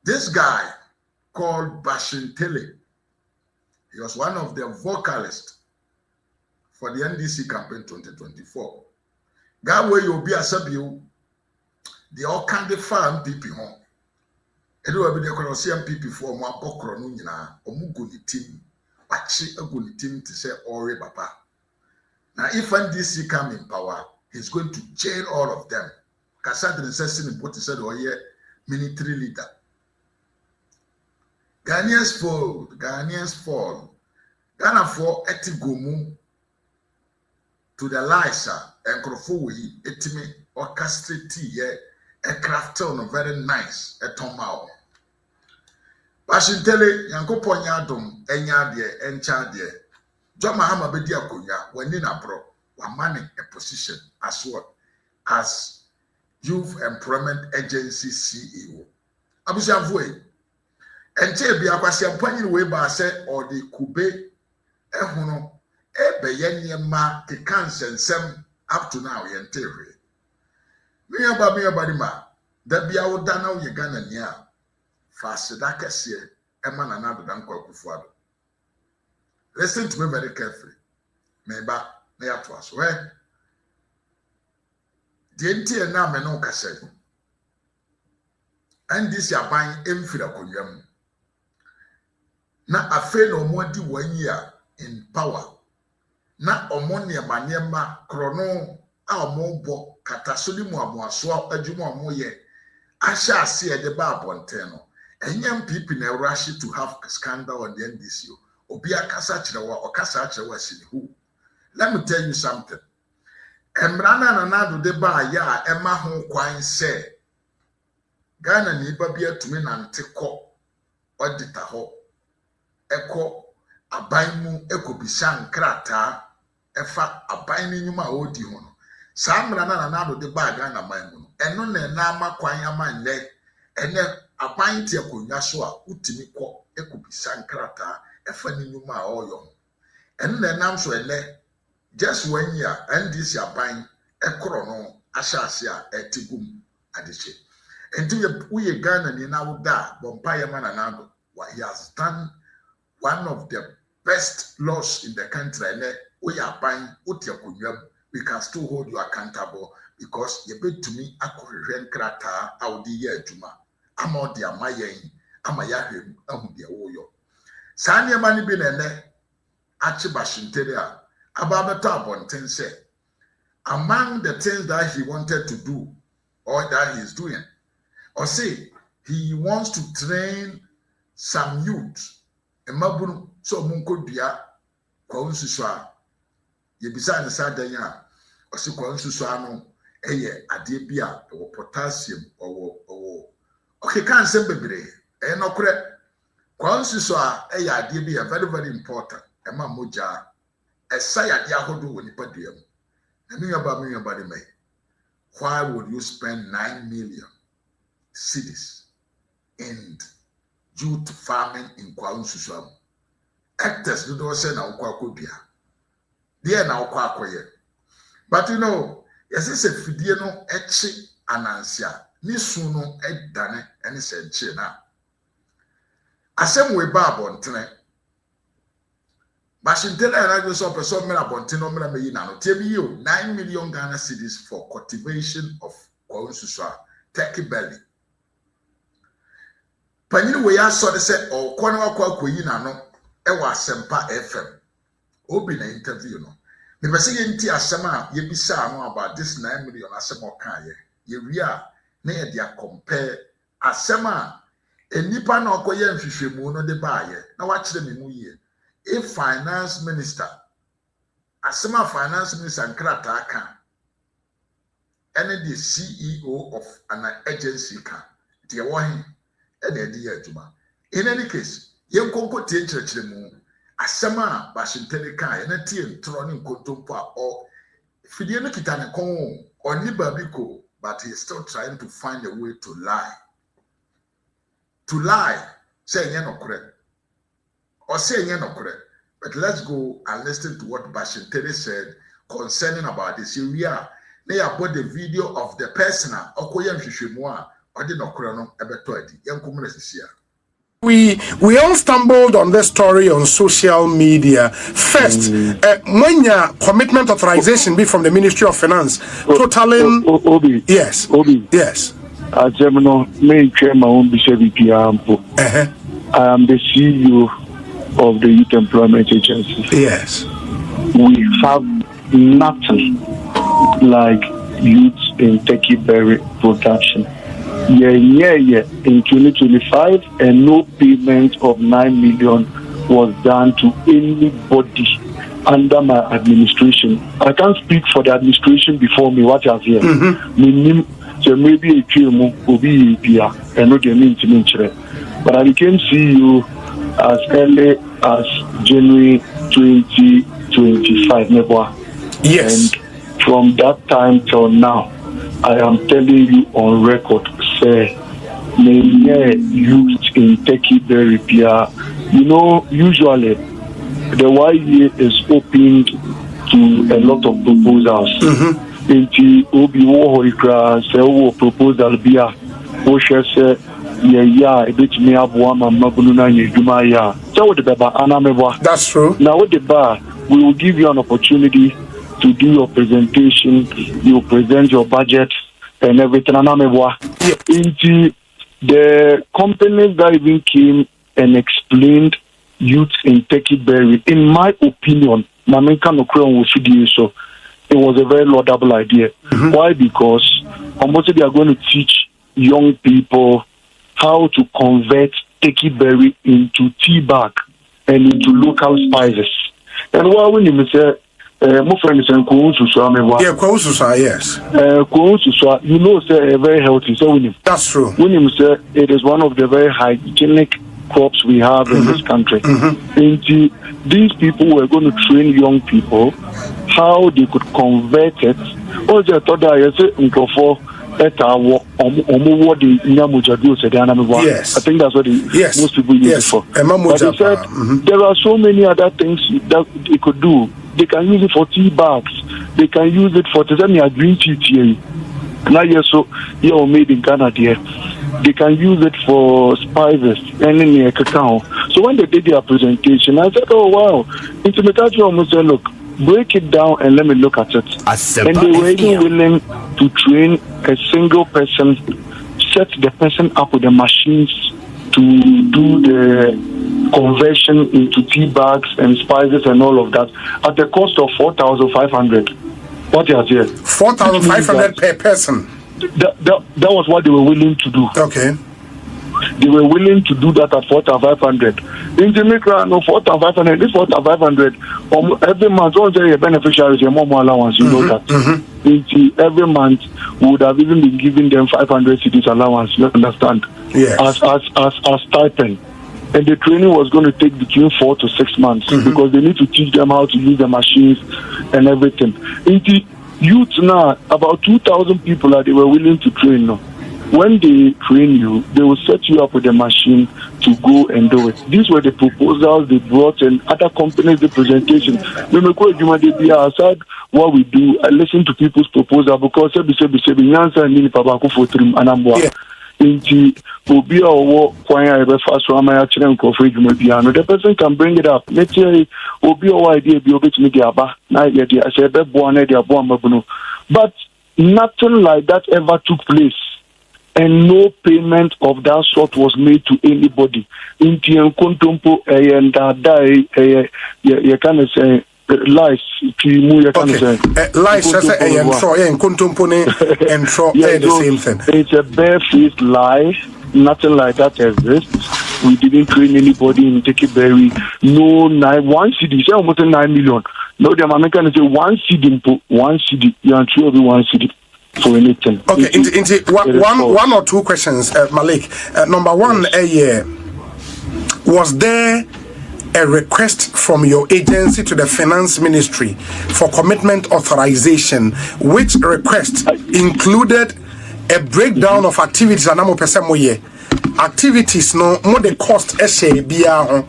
This guy called Bashintele, he was one of the vocalists for the NDC campaign 2024. Guy where you'll be a sub-you, the all kind of farm people home. It will be the NPP for more Bokronuna or Muguni team. Actually, a good team to say Ori Papa. Now, if NDC come in power, he's going to jail all of them. Kassadin says in what he said, oh, yeah, military leader. Ghanaians fall. Ghana for etigomu to the Lisa and Krofowi, etime orchestrate a craft on very nice a tomao. Bashintele Yankopo Yadum, Enyadie, Enchadie, John Mahama Bedia Kunya, when in a bro, were manning a position as what? As Youth Employment Agency CEO. Abushavwe. And Chebi Akwasi Appointed way by say or the Kube Ehuno Ebe ma the cancer and some up to now yen theory. Me about ma that be our dana Uganda near. Fasidaka see a man another than Kwakufuado. Listen to me very carefully. Maybe near to us. Where the entire name no cassette. And this ya buying infida kunyam. Na afe no more di 1 year in power. Na omonia maniema krono a omobo katasoli mu amoaso adwuma omoye. Asha ase e de ba abonteno. NPP na rush to have scandal on the NDC. Obia kasa chirewa or kasa chirewa sinihu. Let me tell you something. Emrana nanado de ba ya ema ho kwan se. Ghana ni ba bia tumi nante kɔ auditor ho. Eko aban mu ekobisa nkrata efa aban ni nyuma odi ho no. Saa emrana nanado de ba Ghana man mu no. Eno na ama kwan ama nle ene aban tie akonya so a utimi kɔ ekobisa nkrata efa ni nyuma a oyo eno na nam so ele just 1 year NDC aban ekoro no ahyase a etigum adeche enti we Ghana ni na woda bompa yema na nado he has done one of the best laws in the country ele we aban uti akonya we can still hold you accountable because you bet to me akohwe nkrata audi ye adwuma ama odi amayen ama yahwem ahu de woyo saa niema ni bi na ene achi Bashintele a ababeta abonten say among the things that he wanted to do or that he is doing or say he wants to train some youth emabunu so munkodua kwa nsusu a yebisa ne sadan a o se kwa nsusu ano eye ade bi a wo potassium owo okay, can't say bebre. No correct. Kwansuso a ade bi very very important. Ema moja. Esaya dia hodo woni paduam. Na me yaba me. Why would you spend 9 million cedis in jute farming in Kwansuso? Actors do not say na ukwa kodua. There na ukwa akoye. But you know, yes say fidie no echi anansia. Ni suno edane ene senche na asem we ba abontene Bashintele na go so person me abontene no me meyi na no tie bi yo 9 million Ghana cedis for cultivation of Kwansuso turkey belly panyin we ya so de se o kono akwa na no e wa Asempa FM obi na interview no me be say yenti asem a ye bisa no about this 9 million asem o kan ye wi a na ye dia compare asema enipa na okoye nhwehwemu no de baaye na wa kire me mu yie if finance minister asema finance minister nkrata aka ene the CEO of an agency ka de wo he e de de adwuma in any case ye nkonko tie nkyerɛkyerɛ mu asema Bashintele ka ene tie ntro ne nkontompo a o fidie no kita ne kon oni babiko. But he's still trying to find a way to lie. To lie, say you're not correct. Or say you're not correct. But let's go and listen to what Bashintele said concerning about this. Here we are. They have put the video of the person, Okoyem Shishimwa, odi no koro no ebeto adi yenkomo na sisia. We all stumbled on this story on social media. First, when your commitment authorization be from the Ministry of Finance, totaling... Obi. Yes. Obi. Yes. Gemino, may chair my own BCBP. I am the CEO of the Youth Employment Agency. Yes. We have nothing like youth in Turkey berry production. In 2025, and no payment of 9 million was done to anybody under my administration. I can't speak for the administration before me, what I've here. So maybe a few will be here and not the but I became CEO as early as January 2025. Yes. And from that time till now, I am telling you on record, say, youth in Turkey berry Pia. You know, usually the YA is open to a lot of proposals. Inti obi wo hoikra se wo proposal bia wo hwe se ya ebetimi aboa mamabunu na yeduma ya. So the baba anamebo. That's true. Now with the bar, we will give you an opportunity to do your presentation, you present your budget and everything. Into the companies that even came and explained youth in Turkey berry, in my opinion, it was a very laudable idea. Why? Because almost they are going to teach young people how to convert Turkey berry into tea bag and into local spices. And why when you say my friend is saying yes. You know, say very healthy. So that's true. When you say it is one of the very hygienic crops we have in this country. And these people were going to train young people how they could convert it. Or they thought that I say yes. I think that's what most people use it for. But they said there are so many other things that they could do. They can use it for tea bags. They can use it for green tea. Now so you're made in Ghana there. They can use it for spices and in cacao. So when they did their presentation, I said, oh wow. Intimidation almost said, look, break it down and let me look at it. And they were even willing to train a single person, set the person up with the machines to do the conversion into tea bags and spices and all of that at the cost of 4,500. What is here? 4,500 per person. That was what they were willing to do. Okay. They were willing to do that at 4,500. In Jamaica, no 4,500. This 4,500 every month. All the beneficiaries a more allowance. You know that. Every month we would have even been giving them 500 cities allowance. You understand? Yes. As stipend. And the training was going to take between 4 to 6 months because they need to teach them how to use the machines and everything. In the youth now, about 2,000 people that they were willing to train now. When they train you, they will set you up with a machine to go and do it. These were the proposals they brought and other companies, the presentation. Aside what we do, I listen to people's proposal because the person can bring it up. Let's say but nothing like that ever took place. And no payment of that sort was made to anybody. In Kontompo, you can say lies. Lies, and Kontompo the same thing. It's a barefaced lie. Nothing like that exists. We didn't train anybody in Turkey berry. No, 1 CD, say almost 9 million. No, the American say 1 CD, you are sure 1 CD. For anything. Okay, one or two questions, Malik. Number one, was there a request from your agency to the finance ministry for commitment authorization, which request included a breakdown of activities activities no more the cost essay bia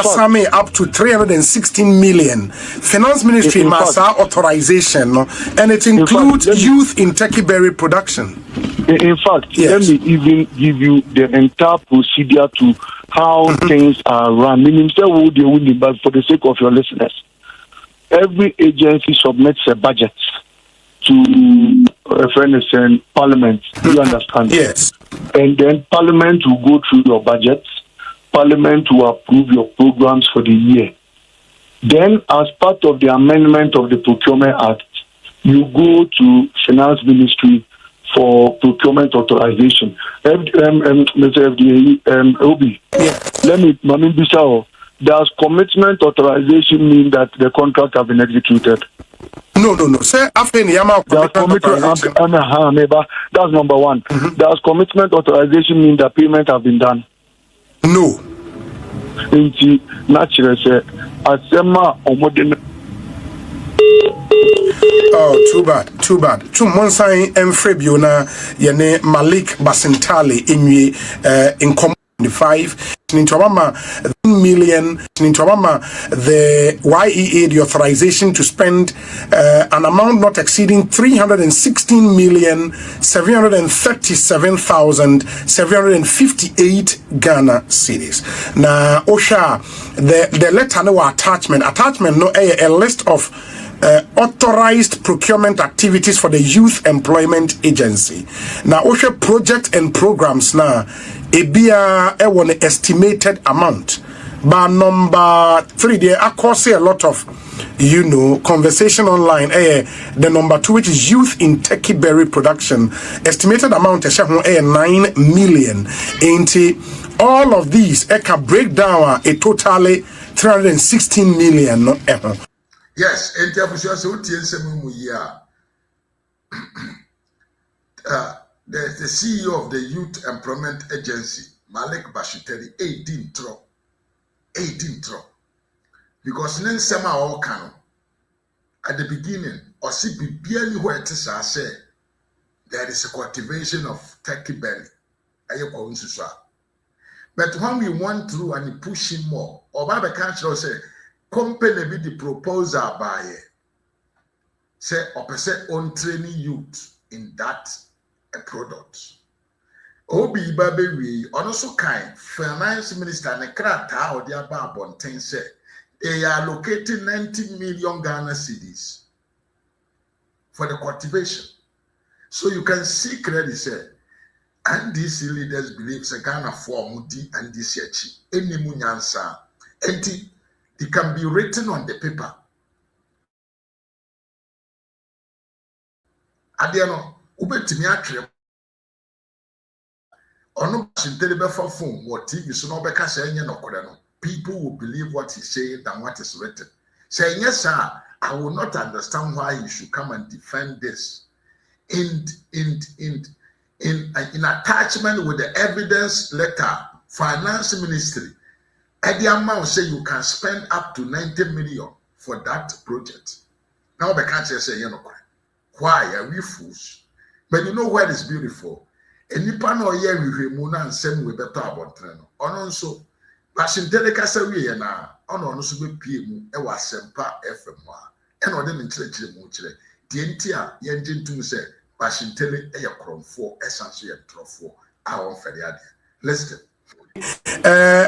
same up to 316 million. Finance Ministry massa authorization no, and it includes youth in Turkey berry production. In fact, let me even give you the entire procedure to how things are run. But for the sake of your listeners, every agency submits a budget to Parliament. Do you understand? Yes. And then Parliament will go through your budgets. Parliament will approve your programs for the year. Then, as part of the amendment of the Procurement Act, you go to Finance Ministry for procurement authorization. Mr. FDA, Obi, let me, does commitment authorization mean that the contract have been executed? No. Say after that's number one. Does commitment authorization mean that payment have been done? No. Oh, too bad. 2 months in February, yene Malik Basintali in 5 million the YEA the authorization to spend an amount not exceeding 316,737,758 Ghana cedis. Now Osha the letter no attachment no a list of authorized procurement activities for the Youth Employment Agency. Now, OSHA project and programs now, ebia one estimated amount. But number 3, there are causing a lot of, conversation online. The number 2, which is youth in Turkey berry production, estimated amount is 9 million. All of these can break down a totally 316 million. Yes, and the CEO of the Youth Employment Agency, Malike Bashiteri, 18 tro. Because then some are all canon. At the beginning, or see barely where it is say there is a cultivation of Turkey berry. But when we went through and pushing more, or Baba Council say, company be the proposal by say opposite on training youth in that product. Obi Babe we also kind finance minister and krata or the above say they are allocating 90 million Ghana cedis for the cultivation. So you can see clearly say NDC leaders believe say Ghana for Mudi and NDC any munyansa enti it can be written on the paper. Adiano, ubetimi atwe. Ono shintele for phone or TV so no beka say enye nokore no. People will believe what he's saying than what is written. Saying yes, sir, I will not understand why you should come and defend this. In attachment with the evidence letter, Finance Ministry. At the amount say you can spend up to 90 million for that project. Now the country say, why are we fools? But you know what is beautiful? And you pan or ye we muna and send we better about treno. On so, Bashintele Casawi na on also be PM, a was sempa FM, and or them in church muchre. The entire engine to say, Bashintele a cron for essentially a trophy. Our Feriadi. Listen.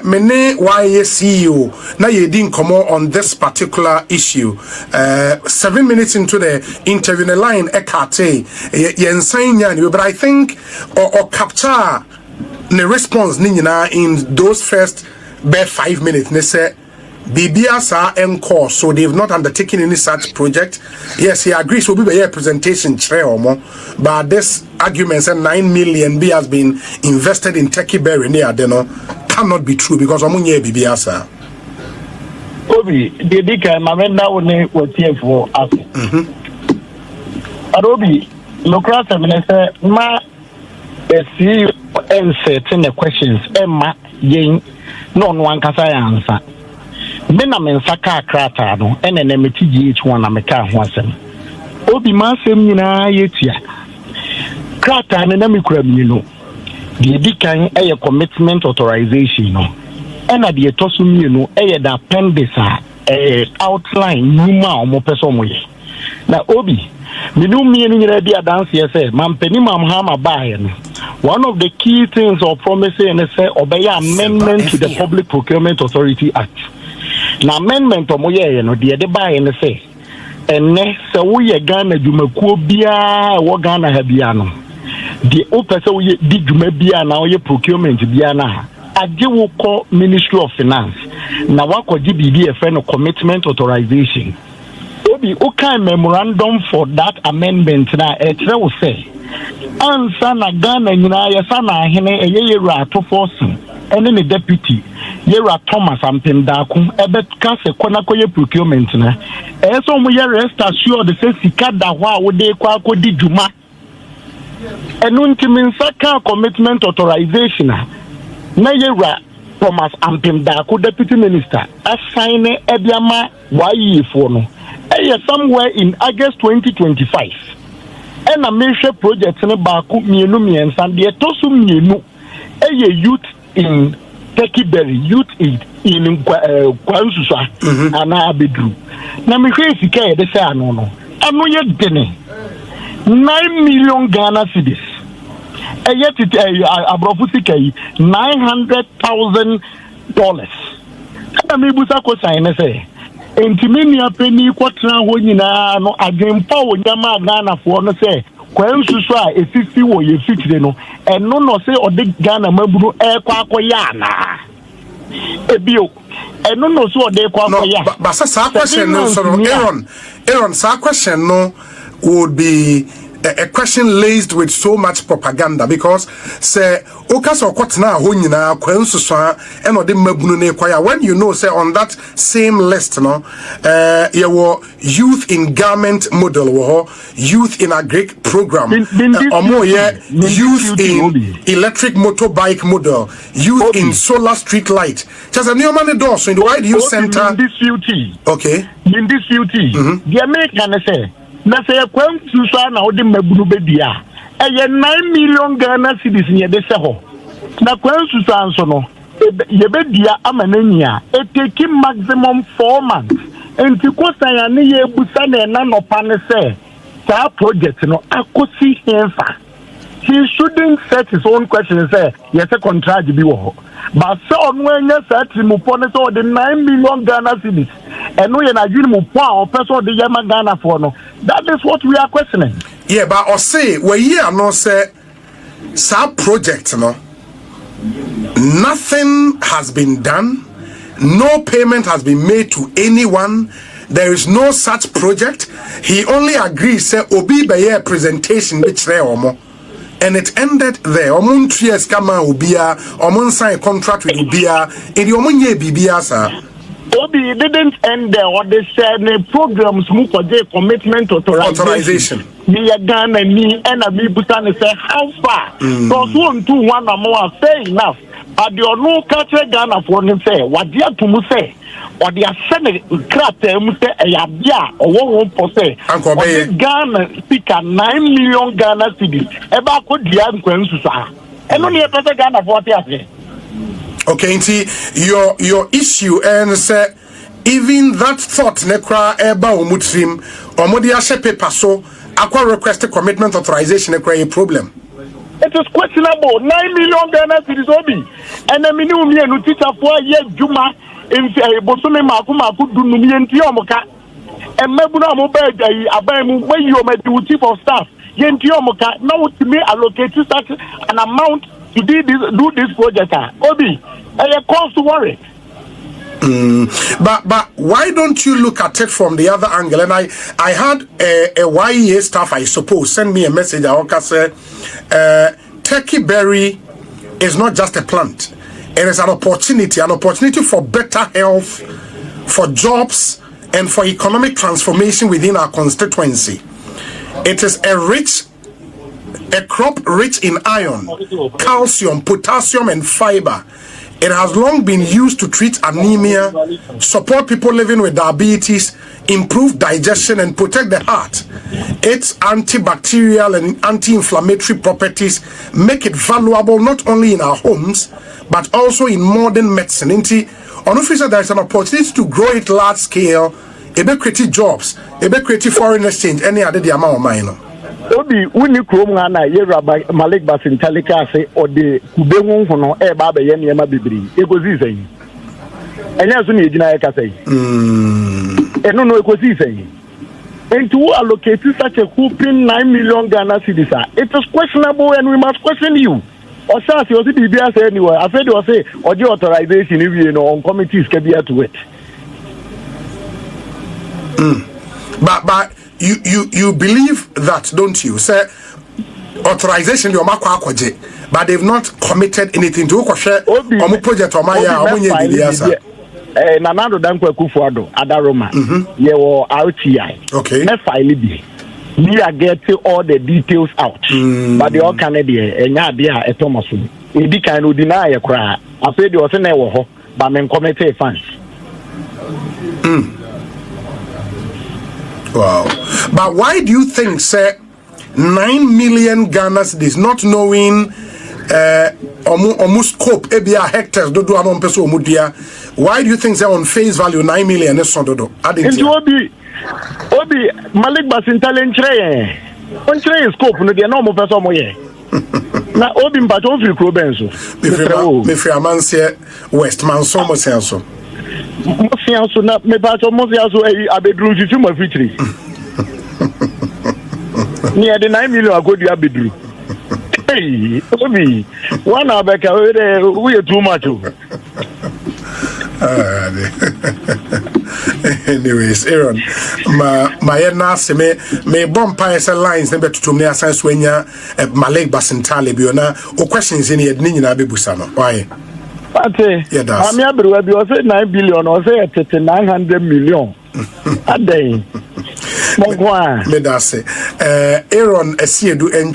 Mene YA CEO na ye didn't come on this particular issue. 7 minutes into the interview, the line ekate but I think or capture the response in those first 5 minutes. They say BBS are encore, so they have not undertaken any such project. Yes, he agrees will be a presentation, but this argument said 9 million has been invested in Turkey berry near cannot be true because BBS are. Obi, the Dika, my man now was here for us. Obi, Locras, Minister, ma, see answer the questions, Emma, Jane, no one can answer. Men a men saka krata no ene na meti GH1 na meka ho asem obi ma asem nyina yetia krata ne na mekura mi no The Dikan a commitment authorization no. And at the Tosumi, you know, the appendix outline Numa or Mopesomoye. Now, Obi, me no meaning ready a dance here say, Mampeni Mamhama Bayan. One of the key things or promising and say obey amendment to the Public Procurement Authority Act. Now, amendment of Moye, you know, the other buy and say, and so we are Ghana, you may bia, what Ghana have biano. The opera we did Jumebia now, your procurement biana. I will call Ministry of Finance. Now, what could be a friend of commitment authorization? Obi, okay, memorandum for that amendment. Now, it will say, answer na Ghana, ya sana hene, yera to force, and then the deputy, yera Thomas and Pendakum, ebet kase konakoye procurement. Na, so we rest assured the say Sikada wa would they kwako di Juma. And untimin commitment authorization. Na yera Thomas Ampemdaku deputy minister assign Ebiama YE for no. Somewhere in August 2025. And a major project in Baku Mienu and the Tosum Mienu youth in Tekiberry, youth in Kwansusa and Abidru. Namikasi Kay the Sanono. I know yet Denny 9 million Ghana cedis. Yet it Abrofusike $900,000. Amibusako sign say. Intiminia penny quatra when no again power Yama Ghana for no say, Quensuswa, a 50 or a 50 no, and no say or the Ghana Mabru air quacoyana. A bio, and no so they quacoya. But sa question no, so Aaron, sa question no would be a question laced with so much propaganda because say okaso kwatna ho nyina kwansuso e no de mabunu ne kwaya when you know say on that same list no your youth in garment model wo youth in agric program youth in electric motorbike model youth in solar street light just a new man door so in the wide youth center in this UT okay in this UT the American say na say Kwansusa na odi mabunu bedia eye 9 million Ghana cedis ne de se ho na Kwansusa anso no ye bedia amanania it take maximum 4 months enti kosan ne ye busa na no pa ne say that project no akosi henfa he shouldn't set his own question and say yes a contract bi wo but so on when you set him upon so the 9 million Ghana cedis and no na dream upon or person the Yama Ghana for no that is what we are questioning. Yeah, but or say we here no say sub project no nothing has been done, no payment has been made to anyone. There is no such project. He only agrees say obi be presentation which omo. And it ended there. Omun trias kama ubia, omun sign contract with ubia, in the omunye bibia sir. Obi didn't end there. What they said, the programs move for the commitment authorization. Me Ghana me and a me Bhutan say how far? Because 1 2 1 or more fair enough. But the no culture Ghana for them say what they to mu say. Or they are sending crap mu say ayabia or 1% say. Ghana speak 9 million Ghana cedis. Eba ko dia nkwansusa. Eno ne pese Ghana for te. Okay, see your issue and say even that thought nekra eba omutrim omodi ahye paper so akwa request commitment authorization nekra a problem. It is questionable. 9 million Ghana cedis obi. And a minimum year no teacher for year Juma in Bosome Maku dunu mi enti omoka. And mebuna mo be abai mu wey you my chief of staff. Yenti omoka now to me allocate such an amount to do this project. Obi, a cause to worry. But why don't you look at it from the other angle? And I had a YEA staff, I suppose, send me a message. I say, Turkey berry is not just a plant. It is an opportunity for better health, for jobs, and for economic transformation within our constituency. It is a crop rich in iron, calcium, potassium, and fiber. It has long been used to treat anemia, support people living with diabetes, improve digestion and protect the heart. Its antibacterial and anti-inflammatory properties make it valuable not only in our homes but also in modern medicine. On officer, there is an opportunity to grow it large scale, create jobs, create foreign exchange, any other the amount of money. Obi wuni krom ha na ye Malik Basintalika say or the kubehun hono e ba be ye niam bibiri ekozi sen enya so na ejina e ka say eno no ekozi sen and to allocate such a whooping 9 million Ghana cedis, it is questionable and we must question you. Or say you see BBS anyway. I said you say or the authorization if you know on committees can be to it. But you believe that, don't you? Say authorization your makwa but they've not committed anything to share omu project or my Nanado Danko Kufuado Adaroma ye wo RTI. Okay. Me file bi. We are getting all the details out. But the all Canadian enya dia e Thomas. E di kan o deny e kra. Afedi o se na e wo ho but men committee funds. Wow. But why do you think, say, 9 million Ghana cedis, not knowing almost scope, ebia hectares, do amon peso omudia? Why do you think, say, on face value 9 million is so do? Obi Malik Basintale nchre on scope no de no mo peso mo ye. Na obi mpacho free kro benso. Me free amanse West man so mo senso. Mo na me mpacho mo senso abedru tutu mo fitri. Ni e de 9 million agodi abedru. Hey, Obi, one abeka we too much. Anyways, Aaron, my nurse me bomb lines never to me as swenya Malik Basintale biona o questions in here nina bebusano. Why? Yeah, that's I'm everywhere because 9 billion or say 900 million a day. Me that's Aaron Esiedu en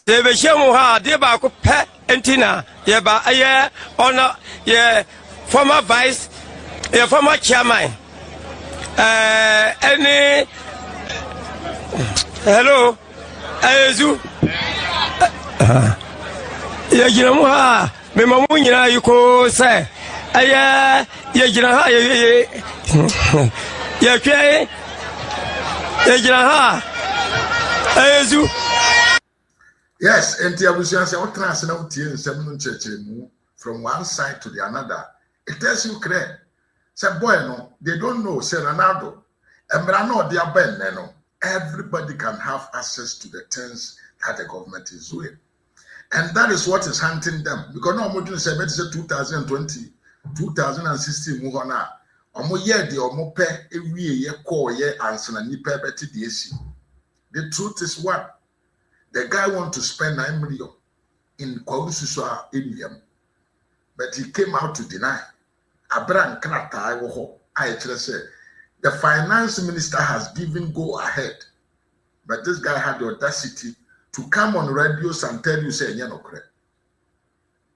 Debe shemu ha deba ko pe entina ye ba aye ona ye former vice ye former chairman any hello ayezu ye gina mu ha me mamu nyina yiko se aye ye gina ha ye kwe ye gina ha ayezu. Yes, and the Abusians are transient out here in 7 church from one side to the another. It tells you clear. Say, boy, no, they don't know. Say, Ronaldo, and Brano, they are Ben, no. Everybody can have access to the things that the government is doing. And that is what is hunting them. Because no more than 2020, 2016, move on now. Omo ye de omo pe ewie ye call ye answer na nipa beti de esi. The truth is what? The guy want to spend 9 million in Kwaudusua Indium, but he came out to deny. Abran Kanata I actually said the finance minister has given go ahead, but this guy had the audacity to come on radios and tell you say no correct.